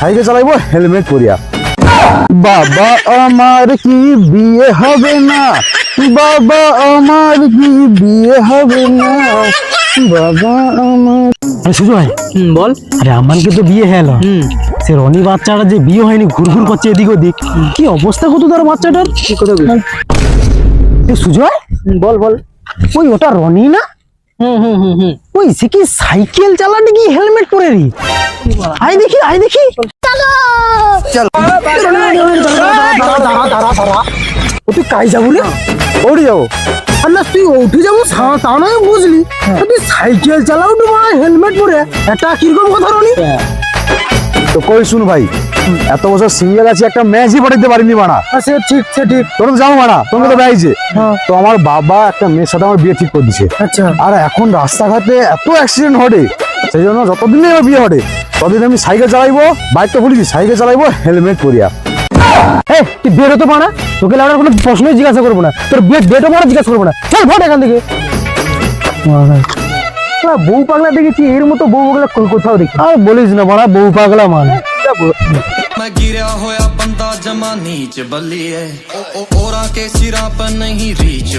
Cycle চালাইবো helmet পরিয়া। বাবা আমার কি বিয়ে হবে না, বাবা আমার কি বিয়ে হবে না, বাবা আমার। সুজয় বল। আরে আমার তো বিয়ে হলো। সে রনি বাচ্চাটা যে বিয়ে হয়নি ঘুরঘুর করছে এদিক ওদিক, কি অবস্থা কত তার বাচ্চাটার। কি কথা বলছিস? সুজয় বল বল। ওই ওটা রনি না? ওই সে কি সাইকেল চালাতে কি হেলমেট পরে রি? আয় দেখি ও তুই কাই যাবো রে? ওড়ি যাবো। আর না তুই উঠে যাবো তা নয় বুঝলি, তুই সাইকেল চালাও তো হেলমেট পরে, এটা কিরকম কথা রনি? তো কই শুন ভাই, এত বছর সিঙ্গেল আছি, একটা ম্যাচই পাঠাইতে পারিনি মানা। সে ঠিক তোর তো যাবো মানা, তোমাকে তো বেড়াইছে। তো আমার বাবা একটা মেয়ের সাথে আমার বিয়ে ঠিক করে দিছে। আচ্ছা। আর এখন রাস্তাঘাটে এত অ্যাক্সিডেন্ট ঘটে, সেই জন্য যতদিন আমার বিয়ে ঘটে ততদিন আমি সাইকেল চালাইবো, বাইক তো ভুলিছি, সাইকেল চালাইবো হেলমেট পরিয়া। এই তুই বেরো তো পানা, তোকে লাউডার কোনো প্রশ্নই জিজ্ঞাসা করবো না, তোর বেটো মারা জিজ্ঞাসা করবো না, চল ভোট এখান থেকে। বউ পাগলা দেখেছি, এর মতো বউ পাগলা কোথাও দেখি। আর বলিস না বড়া, বউ পাগলা মানে मैं गिरा होया बंदा जमा नीच बल्ली है, ओरा के सिरा पर नहीं रीच।